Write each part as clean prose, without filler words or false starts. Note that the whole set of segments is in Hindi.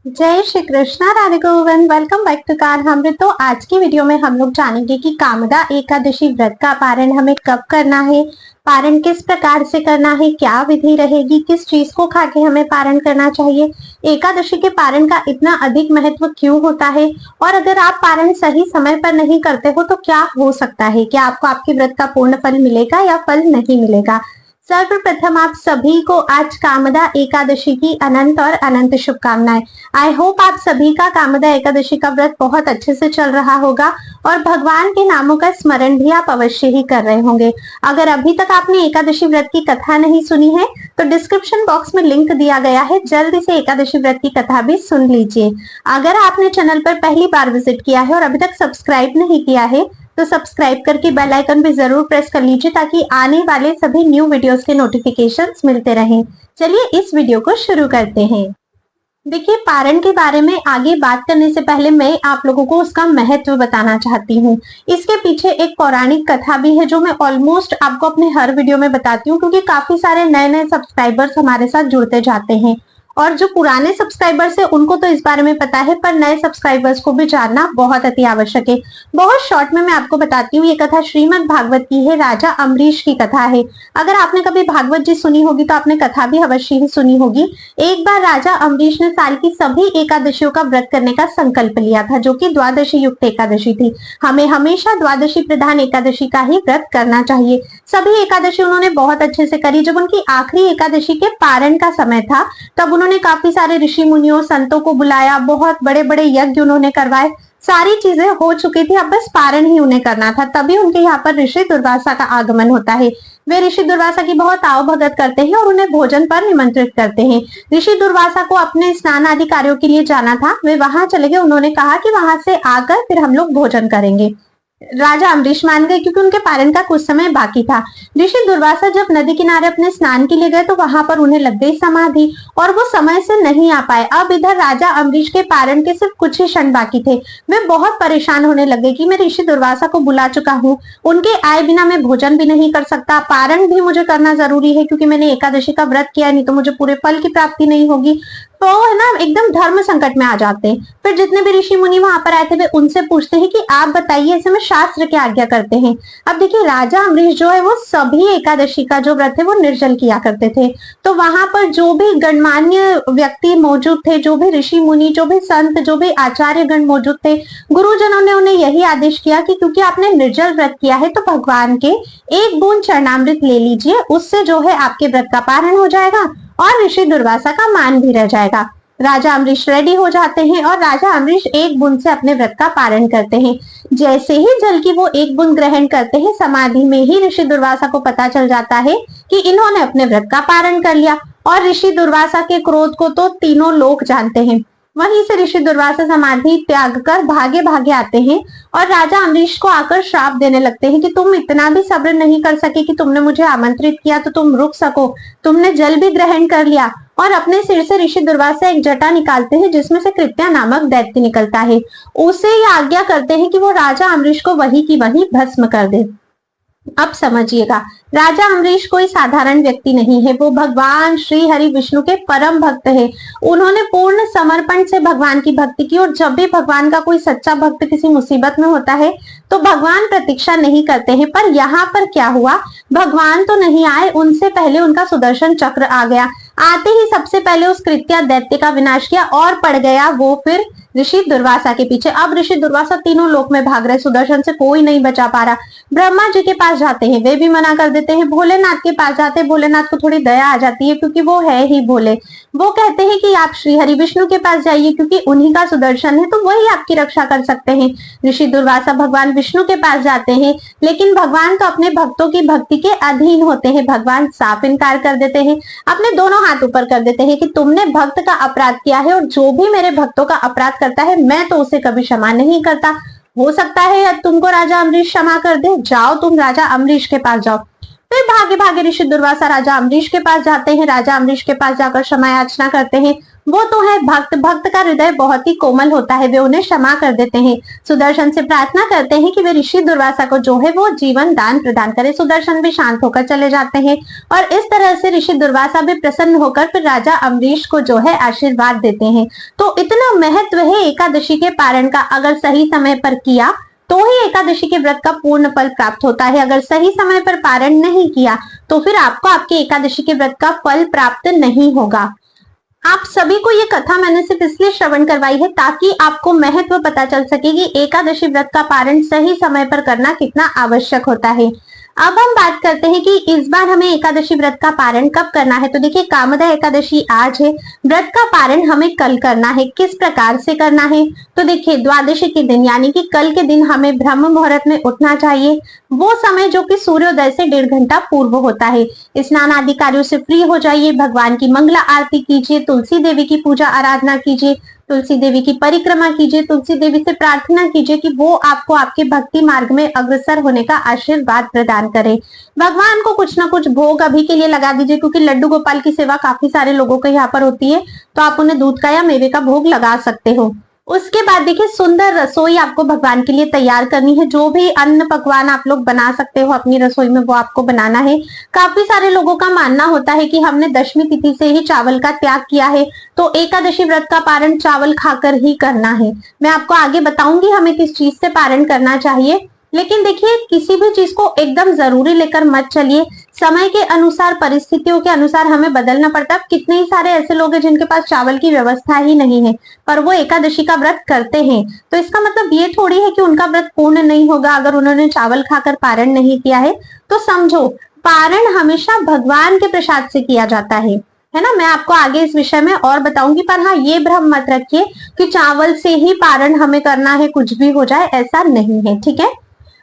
जय Shri Krishna, Radhe Govind. Welcome back to कारहामृत। तो आज की वीडियो में हम लोग जानेंगे कि कामदा एकादशी व्रत का पारण हमें कब करना है, पारण किस प्रकार से करना है, क्या विधि रहेगी, किस चीज को खा के हमें पारण करना चाहिए, एकादशी के पारण का इतना अधिक महत्व क्यों होता है, और अगर आप पारण सही समय पर नहीं करते हो तो क्या हो सकता है, क्या आपको आपके व्रत का पूर्ण फल मिलेगा या फल नहीं मिलेगा। सर्वप्रथम आप सभी को आज कामदा एकादशी की अनंत और अनंत शुभकामनाएं। आई होप आप सभी का कामदा एकादशी का व्रत बहुत अच्छे से चल रहा होगा और भगवान के नामों का स्मरण भी आप अवश्य ही कर रहे होंगे। अगर अभी तक आपने एकादशी व्रत की कथा नहीं सुनी है तो डिस्क्रिप्शन बॉक्स में लिंक दिया गया है, जल्दी से एकादशी व्रत की कथा भी सुन लीजिए। अगर आपने चैनल पर पहली बार विजिट किया है और अभी तक सब्सक्राइब नहीं किया है तो सब्सक्राइब करके बेल आइकन भी जरूर प्रेस कर लीजिए ताकि आने वाले सभी न्यू वीडियोस के नोटिफिकेशंस मिलते रहें। चलिए इस वीडियो को शुरू करते हैं। देखिए, पारण के बारे में आगे बात करने से पहले मैं आप लोगों को उसका महत्व बताना चाहती हूँ। इसके पीछे एक पौराणिक कथा भी है जो मैं ऑलमोस्ट आपको अपने हर वीडियो में बताती हूँ, क्योंकि काफी सारे नए नए सब्सक्राइबर्स हमारे साथ जुड़ते जाते हैं और जो पुराने सब्सक्राइबर्स है उनको तो इस बारे में पता है, पर नए सब्सक्राइबर्स को भी जानना बहुत अति आवश्यक है। बहुत शॉर्ट में मैं आपको बताती हूँ। ये कथा श्रीमद् भागवत की है, राजा अम्बरीश की कथा है। अगर आपने कभी भागवत जी सुनी होगी तो आपने कथा भी अवश्य ही सुनी होगी। एक बार राजा अम्बरीश ने साल की सभी एकादशियों का व्रत करने का संकल्प लिया था, जो कि द्वादशी युक्त एकादशी थी। हमें हमेशा द्वादशी प्रधान एकादशी का ही व्रत करना चाहिए। सभी एकादशी उन्होंने बहुत अच्छे से करी। जब उनकी आखिरी एकादशी के पारण का समय था तब उन्होंने काफी सारे ऋषि मुनियों संतों को बुलाया, बहुत बड़े बड़े यज्ञ उन्होंने करवाए। सारी चीजें हो चुकी थी, अब बस पारण ही उन्हें करना था। तभी उनके यहाँ पर ऋषि दुर्वासा का आगमन होता है। वे ऋषि दुर्वासा की बहुत आओ भगत करते हैं और उन्हें भोजन पर निमंत्रित करते हैं। ऋषि दुर्वासा को अपने स्नान आदि कार्यों के लिए जाना था, वे वहां चले गए। उन्होंने कहा कि वहां से आकर फिर हम लोग भोजन करेंगे। राजा अम्बरीश मान गए क्योंकि उनके पारण का कुछ समय बाकी था। ऋषि दुर्वासा जब नदी किनारे अपने स्नान के लिए गए तो वहां पर उन्हें लग गई समाधि और वो समय से नहीं आ पाए। अब इधर राजा अम्बरीश के पारण के सिर्फ कुछ ही क्षण बाकी थे। वे बहुत परेशान होने लगे कि मैं ऋषि दुर्वासा को बुला चुका हूँ, उनके आए बिना मैं भोजन भी नहीं कर सकता, पारण भी मुझे करना जरूरी है क्योंकि मैंने एकादशी का व्रत किया, नहीं तो मुझे पूरे फल की प्राप्ति नहीं होगी। तो है ना, एकदम धर्म संकट में आ जाते हैं। फिर जितने भी ऋषि मुनि वहां पर आए थे वे उनसे पूछते हैं कि आप बताइए ऐसे में शास्त्र क्या आज्ञा करते हैं। अब देखिए, राजा अम्बरीश जो है वो सभी एकादशी का जो व्रत है वो निर्जल किया करते थे। तो वहां पर जो भी गणमान्य व्यक्ति मौजूद थे, जो भी ऋषि मुनि, जो भी संत, जो भी आचार्य गण मौजूद थे, गुरुजनों ने उन्हें यही आदेश किया कि क्योंकि आपने निर्जल व्रत किया है तो भगवान के एक बूंद चरणामृत ले लीजिए, उससे जो है आपके व्रत का पारण हो जाएगा और ऋषि दुर्वासा का मान भी रह जाएगा। राजा अम्बरीश रेडी हो जाते हैं और राजा अम्बरीश एक बूंद से अपने व्रत का पारण करते हैं। जैसे ही जल की वो एक बूंद ग्रहण करते हैं, समाधि में ही ऋषि दुर्वासा को पता चल जाता है कि इन्होंने अपने व्रत का पारण कर लिया। और ऋषि दुर्वासा के क्रोध को तो तीनों लोग जानते हैं। वहीं से ऋषि दुर्वासा समाधि त्याग कर भागे भागे आते हैं और राजा अम्बरीश को आकर श्राप देने लगते हैं कि तुम इतना भी सब्र नहीं कर सके कि तुमने मुझे आमंत्रित किया तो तुम रुक सको, तुमने जल भी ग्रहण कर लिया। और अपने सिर से ऋषि दुर्वासा एक जटा निकालते हैं जिसमें से कृत्या नामक दैत्य निकलता है। उसे ये आज्ञा करते हैं कि वो राजा अम्बरीश को वही की वही भस्म कर दे। अब समझिएगा, राजा अम्बरीश कोई साधारण व्यक्ति नहीं है, वो भगवान श्री हरि विष्णु के परम भक्त है। उन्होंने पूर्ण समर्पण से भगवान की भक्ति की और जब भी भगवान का कोई सच्चा भक्त किसी मुसीबत में होता है तो भगवान प्रतीक्षा नहीं करते हैं। पर यहाँ पर क्या हुआ, भगवान तो नहीं आए, उनसे पहले उनका सुदर्शन चक्र आ गया। आते ही सबसे पहले उस कृत्या दैत्य का विनाश किया और पड़ गया वो फिर ऋषि दुर्वासा के पीछे। अब ऋषि दुर्वासा तीनों लोक में भाग रहे, सुदर्शन से कोई नहीं बचा पा रहा। ब्रह्मा जी के पास जाते हैं, वे भी मना कर देते हैं। भोलेनाथ के पास जाते हैं, भोलेनाथ को थोड़ी दया आ जाती है क्योंकि वो है ही भोले। वो कहते हैं कि आप श्री हरि विष्णु के पास जाइए क्योंकि उन्हीं का सुदर्शन है, तो वही आपकी रक्षा कर सकते हैं। ऋषि दुर्वासा भगवान विष्णु के पास जाते हैं, लेकिन भगवान तो अपने भक्तों की भक्ति के अधीन होते हैं। भगवान साफ इनकार कर देते हैं, अपने दोनों हाथ ऊपर कर देते हैं कि तुमने भक्त का अपराध किया है और जो भी मेरे भक्तों का अपराध करता है मैं तो उसे कभी क्षमा नहीं करता। हो सकता है तुमको राजा अम्बरीश क्षमा कर दे, जाओ तुम राजा अम्बरीश के पास जाओ। फिर भागे भागे ऋषि दुर्वासा राजा अम्बरीश के पास जाते हैं। राजा अम्बरीश के पास जाकर क्षमा याचना करते हैं। वो तो है भक्त। भक्त का हृदय बहुत ही कोमल होता है, वे उन्हें क्षमा कर देते हैं। सुदर्शन से प्रार्थना करते हैं कि वे ऋषि दुर्वासा को जो है वो जीवन दान प्रदान करे। सुदर्शन भी शांत होकर चले जाते हैं और इस तरह से ऋषि दुर्वासा भी प्रसन्न होकर फिर राजा अम्बरीश को जो है आशीर्वाद देते हैं। तो इतना महत्व है एकादशी के पारण का। अगर सही समय पर किया तो ही एकादशी के व्रत का पूर्ण फल प्राप्त होता है। अगर सही समय पर पारण नहीं किया तो फिर आपको आपके एकादशी के व्रत का फल प्राप्त नहीं होगा। आप सभी को ये कथा मैंने सिर्फ इसलिए श्रवण करवाई है ताकि आपको महत्व पता चल सके कि एकादशी व्रत का पारण सही समय पर करना कितना आवश्यक होता है। अब हम बात करते हैं कि इस बार हमें एकादशी व्रत का पारण कब करना है। तो देखिए, कामदा एकादशी आज है, व्रत का पारण हमें कल करना है। किस प्रकार से करना है? तो देखिए, द्वादशी के दिन यानी कि कल के दिन हमें ब्रह्म मुहूर्त में उठना चाहिए। वो समय जो कि सूर्योदय से 1.5 घंटा पूर्व होता है। स्नान आदि कार्यों से फ्री हो जाइए, भगवान की मंगला आरती कीजिए, तुलसी देवी की पूजा आराधना कीजिए, तुलसी देवी की परिक्रमा कीजिए, तुलसी देवी से प्रार्थना कीजिए कि वो आपको आपके भक्ति मार्ग में अग्रसर होने का आशीर्वाद प्रदान करे। भगवान को कुछ ना कुछ भोग अभी के लिए लगा दीजिए, क्योंकि लड्डू गोपाल की सेवा काफी सारे लोगों के यहाँ पर होती है, तो आप उन्हें दूध का या मेवे का भोग लगा सकते हो। उसके बाद देखिए, सुंदर रसोई आपको भगवान के लिए तैयार करनी है। जो भी अन्न पकवान आप लोग बना सकते हो अपनी रसोई में वो आपको बनाना है। काफी सारे लोगों का मानना होता है कि हमने दशमी तिथि से ही चावल का त्याग किया है, तो एकादशी व्रत का पारण चावल खाकर ही करना है। मैं आपको आगे बताऊंगी हमें किस चीज से पारण करना चाहिए। लेकिन देखिए, किसी भी चीज को एकदम जरूरी लेकर मत चलिए। समय के अनुसार, परिस्थितियों के अनुसार हमें बदलना पड़ता है। कितने ही सारे ऐसे लोग हैं जिनके पास चावल की व्यवस्था ही नहीं है, पर वो एकादशी का व्रत करते हैं। तो इसका मतलब ये थोड़ी है कि उनका व्रत पूर्ण नहीं होगा अगर उन्होंने चावल खाकर पारण नहीं किया है। तो समझो, पारण हमेशा भगवान के प्रसाद से किया जाता है ना। मैं आपको आगे इस विषय में और बताऊंगी, पर हाँ, ये भ्रम मत रखिए कि चावल से ही पारण हमें करना है, कुछ भी हो जाए, ऐसा नहीं है। ठीक है।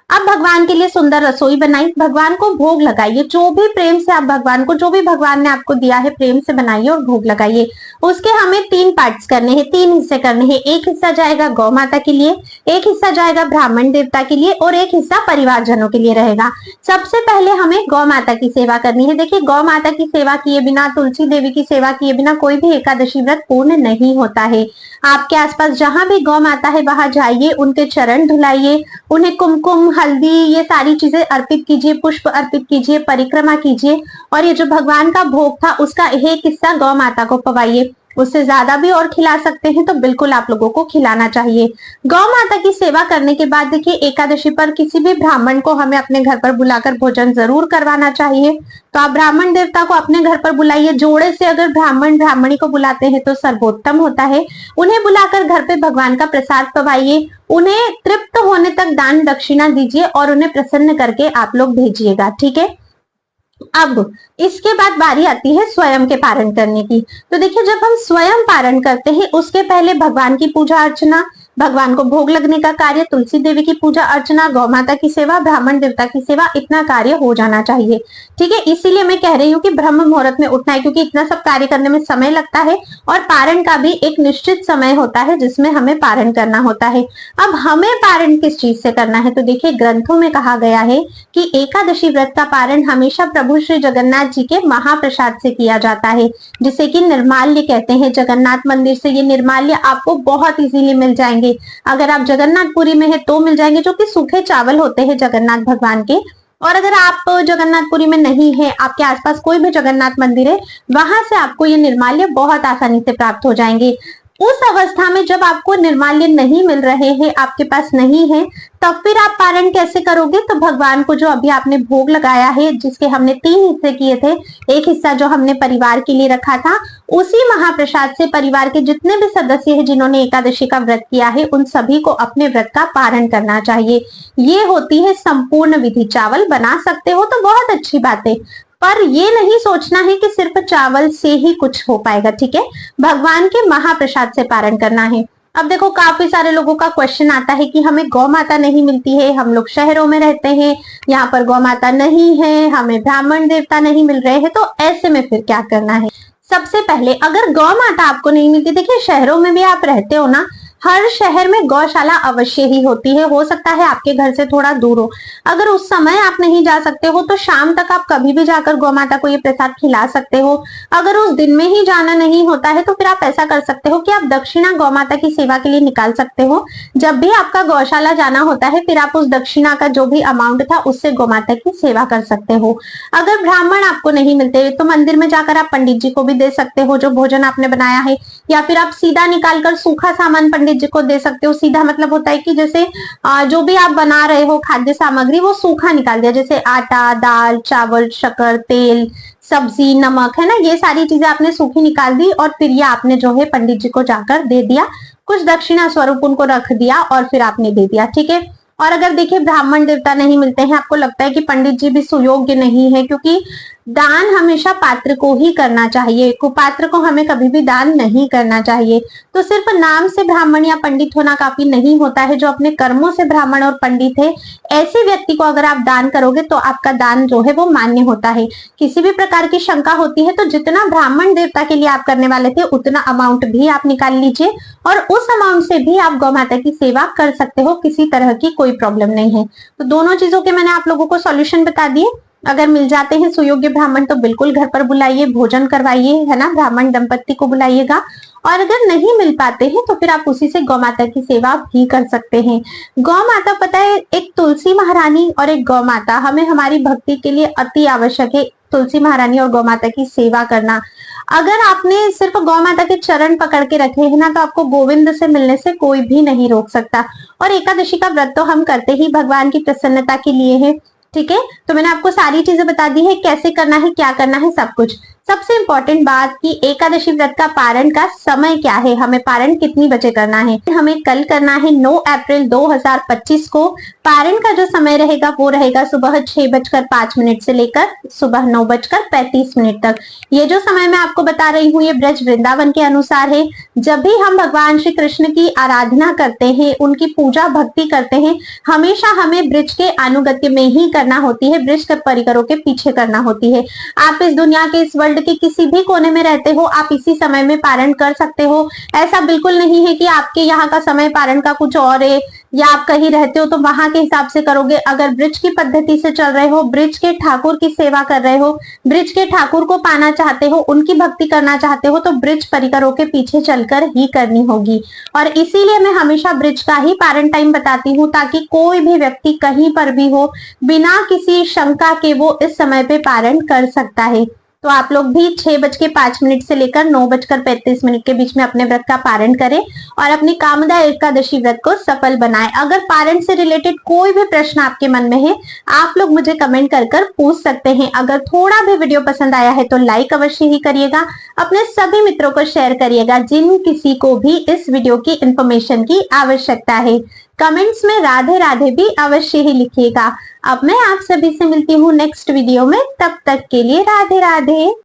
अब भगवान के लिए सुंदर रसोई बनाई, भगवान को भोग लगाइए। जो भी प्रेम से आप भगवान को, जो भी भगवान ने आपको दिया है, प्रेम से बनाइए और भोग लगाइए। उसके हमें 3 पार्ट्स करने हैं, 3 हिस्से करने हैं। एक हिस्सा जाएगा गौ माता के लिए, एक हिस्सा जाएगा ब्राह्मण देवता के लिए और एक हिस्सा परिवारजनों के लिए रहेगा। सबसे पहले हमें गौ माता की सेवा करनी है। देखिए, गौ माता की सेवा किए बिना, तुलसी देवी की सेवा किए बिना कोई भी एकादशी व्रत पूर्ण नहीं होता है। आपके आसपास जहां भी गौ माता है वहां जाइए, उनके चरण धुलाइए, उन्हें कुमकुम, हल्दी, ये सारी चीजें अर्पित कीजिए, पुष्प अर्पित कीजिए, परिक्रमा कीजिए और ये जो भगवान का भोग था उसका एक हिस्सा गौ माता को पवाइए। उससे ज्यादा भी और खिला सकते हैं तो बिल्कुल आप लोगों को खिलाना चाहिए। गौ माता की सेवा करने के बाद देखिए, एकादशी पर किसी भी ब्राह्मण को हमें अपने घर पर बुलाकर भोजन जरूर करवाना चाहिए। तो आप ब्राह्मण देवता को अपने घर पर बुलाइए। जोड़े से अगर ब्राह्मण ब्राह्मणी को बुलाते हैं तो सर्वोत्तम होता है। उन्हें बुलाकर घर पे भगवान का प्रसाद पवाइए, उन्हें तृप्त होने तक दान दक्षिणा दीजिए और उन्हें प्रसन्न करके आप लोग भेजिएगा। ठीक है। अब इसके बाद बारी आती है स्वयं के पारण करने की। तो देखिए, जब हम स्वयं पारण करते हैं उसके पहले भगवान की पूजा अर्चना, भगवान को भोग लगने का कार्य, तुलसी देवी की पूजा अर्चना, गौ माता की सेवा, ब्राह्मण देवता की सेवा, इतना कार्य हो जाना चाहिए। ठीक है। इसीलिए मैं कह रही हूँ कि ब्रह्म मुहूर्त में उठना है, क्योंकि इतना सब कार्य करने में समय लगता है और पारण का भी एक निश्चित समय होता है जिसमें हमें पारण करना होता है। अब हमें पारण किस चीज से करना है? तो देखिए, ग्रंथों में कहा गया है कि एकादशी व्रत का पारण हमेशा प्रभु श्री जगन्नाथ जी के महाप्रसाद से किया जाता है, जिसे कि निर्माल्य कहते हैं। जगन्नाथ मंदिर से ये निर्माल्य आपको बहुत इजीली मिल जाएंगे। अगर आप जगन्नाथपुरी में है तो मिल जाएंगे, जो कि सूखे चावल होते हैं जगन्नाथ भगवान के। और अगर आप जगन्नाथपुरी में नहीं है, आपके आसपास कोई भी जगन्नाथ मंदिर है, वहां से आपको ये निर्माल्य बहुत आसानी से प्राप्त हो जाएंगे। उस अवस्था में जब आपको निर्माल्य नहीं मिल रहे हैं, आपके पास नहीं है, तब फिर आप पारण कैसे करोगे? तो भगवान को जो अभी आपने भोग लगाया है, जिसके हमने 3 हिस्से किए थे, एक हिस्सा जो हमने परिवार के लिए रखा था, उसी महाप्रसाद से परिवार के जितने भी सदस्य हैं जिन्होंने एकादशी का व्रत किया है, उन सभी को अपने व्रत का पारण करना चाहिए। ये होती है संपूर्ण विधि। चावल बना सकते हो तो बहुत अच्छी बात है, पर ये नहीं सोचना है कि सिर्फ चावल से ही कुछ हो पाएगा। ठीक है। भगवान के महाप्रसाद से पारण करना है। अब देखो, काफी सारे लोगों का क्वेश्चन आता है कि हमें गौ माता नहीं मिलती है, हम लोग शहरों में रहते हैं, यहाँ पर गौ माता नहीं है, हमें ब्राह्मण देवता नहीं मिल रहे हैं, तो ऐसे में फिर क्या करना है? सबसे पहले, अगर गौ माता आपको नहीं मिलती, देखिए शहरों में भी आप रहते हो ना, हर शहर में गौशाला अवश्य ही होती है, हो सकता है आपके घर से थोड़ा दूर हो। अगर उस समय आप नहीं जा सकते हो तो शाम तक आप कभी भी जाकर गौ माता को ये प्रसाद खिला सकते हो। अगर उस दिन में ही जाना नहीं होता है तो फिर आप ऐसा कर सकते हो कि आप दक्षिणा गौ माता की सेवा के लिए निकाल सकते हो। जब भी आपका गौशाला जाना होता है फिर आप उस दक्षिणा का जो भी अमाउंट था उससे गौ माता की सेवा कर सकते हो। अगर ब्राह्मण आपको नहीं मिलते तो मंदिर में जाकर आप पंडित जी को भी दे सकते हो जो भोजन आपने बनाया है, या फिर आप सीधा निकालकर सूखा सामान पंडित जी को दे सकते हो। सीधा मतलब होता है कि जैसे जो भी आप बना रहे हो खाद्य सामग्री वो सूखा निकाल दिया, जैसे आटा, दाल, चावल, शक्कर, तेल, सब्जी, नमक, है ना, ये सारी चीजें आपने सूखी निकाल दी और फिर ये आपने जो है पंडित जी को जाकर दे दिया, कुछ दक्षिणा स्वरूप उनको रख दिया और फिर आपने दे दिया, ठीक है। और अगर देखिए ब्राह्मण देवता नहीं मिलते हैं, आपको लगता है कि पंडित जी भी सुयोग्य नहीं है, क्योंकि दान हमेशा पात्र को ही करना चाहिए, कुपात्र को हमें कभी भी दान नहीं करना चाहिए। तो सिर्फ नाम से ब्राह्मण या पंडित होना काफी नहीं होता है, जो अपने कर्मों से ब्राह्मण और पंडित है ऐसे व्यक्ति को अगर आप दान करोगे तो आपका दान जो है वो मान्य होता है। किसी भी प्रकार की शंका होती है तो जितना ब्राह्मण देवता के लिए आप करने वाले थे उतना अमाउंट भी आप निकाल लीजिए और उस अमाउंट से भी आप गौ माता की सेवा कर सकते हो, किसी तरह की कोई प्रॉब्लम नहीं है। तो दोनों चीजों के मैंने आप लोगों को सॉल्यूशन बता दिए। अगर मिल जाते हैं सुयोग्य ब्राह्मण तो बिल्कुल घर पर बुलाइए, भोजन करवाइए, है ना, ब्राह्मण दंपत्ति को बुलाइएगा। और अगर नहीं मिल पाते हैं तो फिर आप उसी से गौ माता की सेवा भी कर सकते हैं। गौ माता, पता है, एक तुलसी महारानी और एक गौ माता हमें हमारी भक्ति के लिए अति आवश्यक है। तुलसी महारानी और गौ माता की सेवा करना, अगर आपने सिर्फ गौ माता के चरण पकड़ के रखे हैं ना तो आपको गोविंद से मिलने से कोई भी नहीं रोक सकता। और एकादशी का व्रत तो हम करते ही भगवान की प्रसन्नता के लिए है, ठीक है। तो मैंने आपको सारी चीजें बता दी है, कैसे करना है, क्या करना है, सब कुछ। सबसे इंपॉर्टेंट बात कि एकादशी व्रत का पारण का समय क्या है, हमें पारण कितनी बजे करना है। हमें कल करना है 9 अप्रैल 2025 को। पारण का जो समय रहेगा वो रहेगा सुबह 6:05 से लेकर सुबह 9:35 तक। ये जो समय मैं आपको बता रही हूँ ये ब्रज वृंदावन के अनुसार है। जब भी हम भगवान श्री कृष्ण की आराधना करते हैं, उनकी पूजा भक्ति करते हैं, हमेशा हमें ब्रज के अनुगत्य में ही करना होती है, ब्रज के परिकरों के पीछे करना होती है। आप इस दुनिया के, इस वर्ल्ड के किसी भी कोने में रहते हो, आप इसी समय में पारण कर सकते हो। ऐसा बिल्कुल नहीं है कि आपके यहाँ का समय पारण का कुछ और है या आप कहीं रहते हो तो वहां के हिसाब से करोगे। अगर ब्रज की पद्धति से चल रहे हो, ब्रज के ठाकुर की सेवा कर रहे हो, ब्रज के ठाकुर को पाना चाहते हो, उनकी भक्ति करना चाहते हो तो ब्रज परिकरों के पीछे चलकर ही करनी होगी। और इसीलिए मैं हमेशा ब्रज का ही पारण टाइम बताती हूँ ताकि कोई भी व्यक्ति कहीं पर भी हो बिना किसी शंका के वो इस समय पे पारण कर सकता है। तो आप लोग भी 6:05 से लेकर 9:35 के बीच में अपने व्रत का पारण करें और अपनी कामदा एकादशी व्रत को सफल बनाएं। अगर पारण से रिलेटेड कोई भी प्रश्न आपके मन में है, आप लोग मुझे कमेंट कर पूछ सकते हैं। अगर थोड़ा भी वीडियो पसंद आया है तो लाइक अवश्य ही करिएगा, अपने सभी मित्रों को शेयर करिएगा जिन किसी को भी इस वीडियो की इंफॉर्मेशन की आवश्यकता है। कमेंट्स में राधे राधे भी अवश्य ही लिखिएगा। अब मैं आप सभी से मिलती हूँ नेक्स्ट वीडियो में, तब तक के लिए राधे राधे।